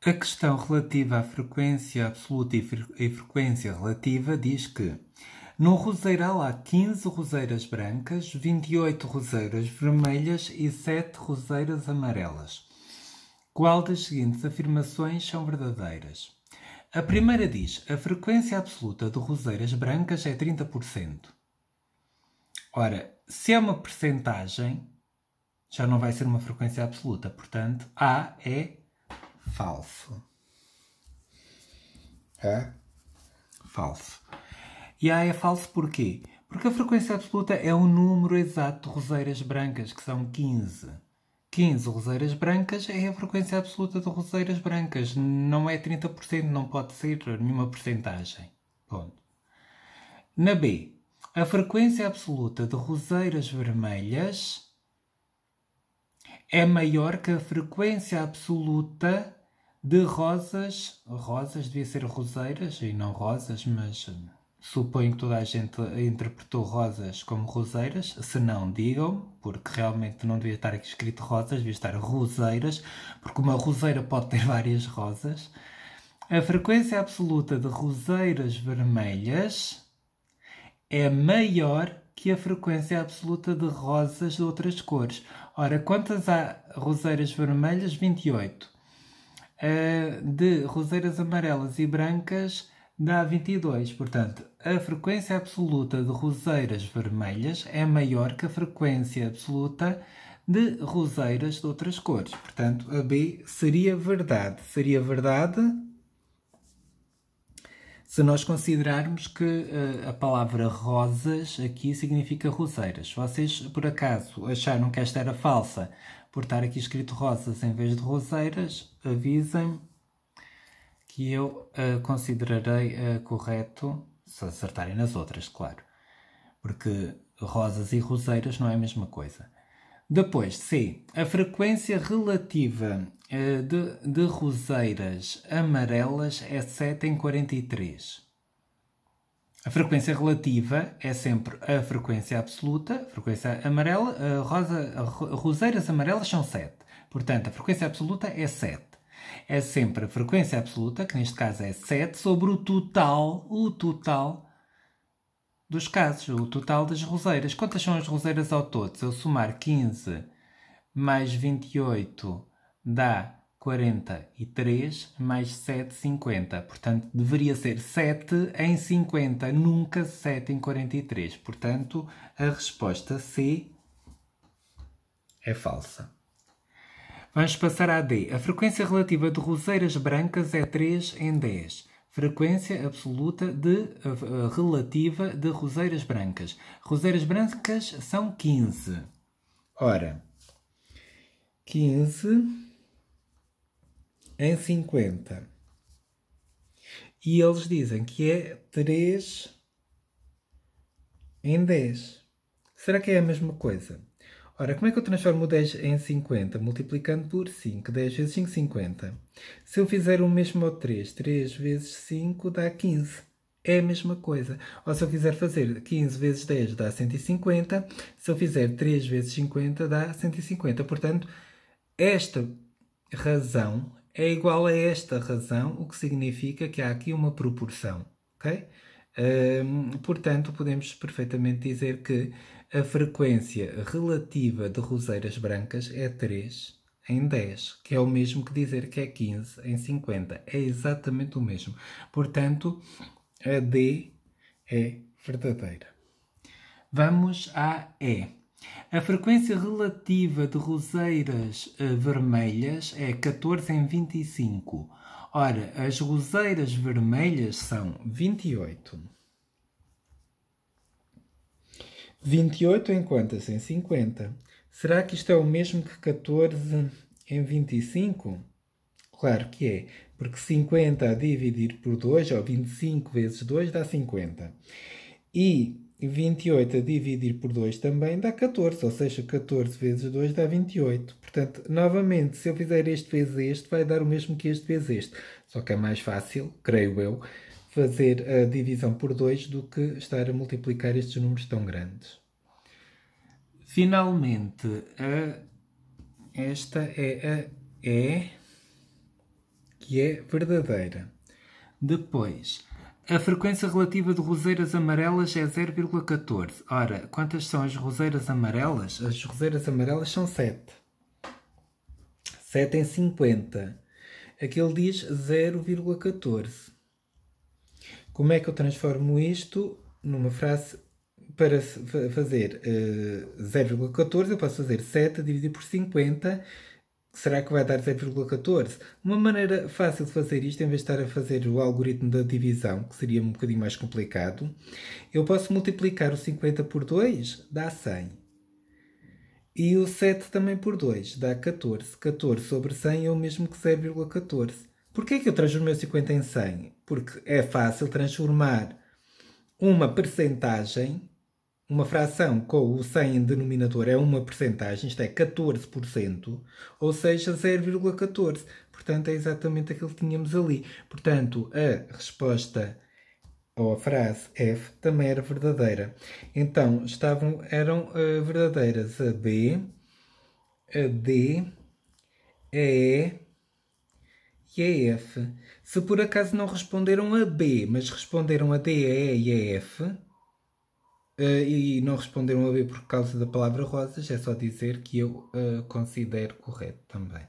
A questão relativa à frequência absoluta e frequência relativa diz que num roseiral há 15 roseiras brancas, 28 roseiras vermelhas e 7 roseiras amarelas. Qual das seguintes afirmações são verdadeiras? A primeira diz: a frequência absoluta de roseiras brancas é 30%. Ora, se é uma percentagem, já não vai ser uma frequência absoluta. Portanto, A é falso. Falso. E A é falso porquê? Porque a frequência absoluta é o número exato de roseiras brancas, que são 15. 15 roseiras brancas é a frequência absoluta de roseiras brancas. Não é 30%, não pode ser nenhuma percentagem. Ponto. Na B, a frequência absoluta de roseiras vermelhas é maior que a frequência absoluta de rosas. Rosas devia ser roseiras e não rosas, mas suponho que toda a gente interpretou rosas como roseiras. Se não, digam, porque realmente não devia estar aqui escrito rosas, devia estar roseiras, porque uma roseira pode ter várias rosas. A frequência absoluta de roseiras vermelhas é maior que a frequência absoluta de rosas de outras cores. Ora, quantas há roseiras vermelhas? 28. De roseiras amarelas e brancas dá 22. Portanto, a frequência absoluta de roseiras vermelhas é maior que a frequência absoluta de roseiras de outras cores. Portanto, a B seria verdade. Seria verdade se nós considerarmos que a palavra rosas aqui significa roseiras. Se vocês, por acaso, acharam que esta era falsa por estar aqui escrito rosas em vez de roseiras, avisem-me que eu considerarei correto, se acertarem nas outras, claro. Porque rosas e roseiras não é a mesma coisa. Depois, C. A frequência relativa de roseiras amarelas é 7 em 43. A frequência relativa é sempre a frequência absoluta, a frequência amarela, roseiras amarelas são 7. Portanto, a frequência absoluta é 7. É sempre a frequência absoluta, que neste caso é 7, sobre o total dos casos, o total das roseiras. Quantas são as roseiras ao todo? Se eu somar 15 mais 28 dá 43, mais 7, 50. Portanto, deveria ser 7 em 50, nunca 7 em 43. Portanto, a resposta C é falsa. Vamos passar à D. A frequência relativa de roseiras brancas é 3 em 10. Frequência absoluta relativa de roseiras brancas. Roseiras brancas são 15. Ora, 15 em 50. E eles dizem que é 3 em 10. Será que é a mesma coisa? Ora, como é que eu transformo o 10 em 50? Multiplicando por 5. 10 vezes 5, 50. Se eu fizer o mesmo ao 3, 3 vezes 5 dá 15. É a mesma coisa. Ou se eu quiser fazer 15 vezes 10 dá 150. Se eu fizer 3 vezes 50 dá 150. Portanto, esta razão é igual a esta razão, o que significa que há aqui uma proporção. Ok? Portanto, podemos perfeitamente dizer que a frequência relativa de roseiras brancas é 3 em 10, que é o mesmo que dizer que é 15 em 50. É exatamente o mesmo. Portanto, a D é verdadeira. Vamos à E. A frequência relativa de roseiras vermelhas é 14 em 25. Ora, as roseiras vermelhas são 28. 28 em quantas? Em 50. Será que isto é o mesmo que 14 em 25? Claro que é, porque 50 a dividir por 2, ou 25 vezes 2, dá 50. E 28 a dividir por 2 também dá 14, ou seja, 14 vezes 2 dá 28. Portanto, novamente, se eu fizer este vezes este, vai dar o mesmo que este vezes este. Só que é mais fácil, creio eu, fazer a divisão por 2 do que estar a multiplicar estes números tão grandes. Finalmente, esta é a E, que é verdadeira. Depois, a frequência relativa de roseiras amarelas é 0,14. Ora, quantas são as roseiras amarelas? As roseiras amarelas são 7. 7 em 50. Aqui ele diz 0,14. Como é que eu transformo isto numa frase? Para fazer 0,14, eu posso fazer 7 dividido por 50. Será que vai dar 0,14? Uma maneira fácil de fazer isto, em vez de estar a fazer o algoritmo da divisão, que seria um bocadinho mais complicado, eu posso multiplicar o 50 por 2, dá 100. E o 7 também por 2, dá 14. 14 sobre 100 é o mesmo que 0,14. Porquê é que eu transformei o 50 em 100? Porque é fácil transformar uma percentagem, uma fração com o 100 em denominador é uma percentagem, isto é 14%, ou seja, 0,14. Portanto, é exatamente aquilo que tínhamos ali. Portanto, a resposta ou a frase F também era verdadeira. Então, eram verdadeiras a B, a D, a E e a F. Se por acaso não responderam a B, mas responderam a D, a E e a F, e não responderam a B por causa da palavra rosas, é só dizer que eu considero correto também.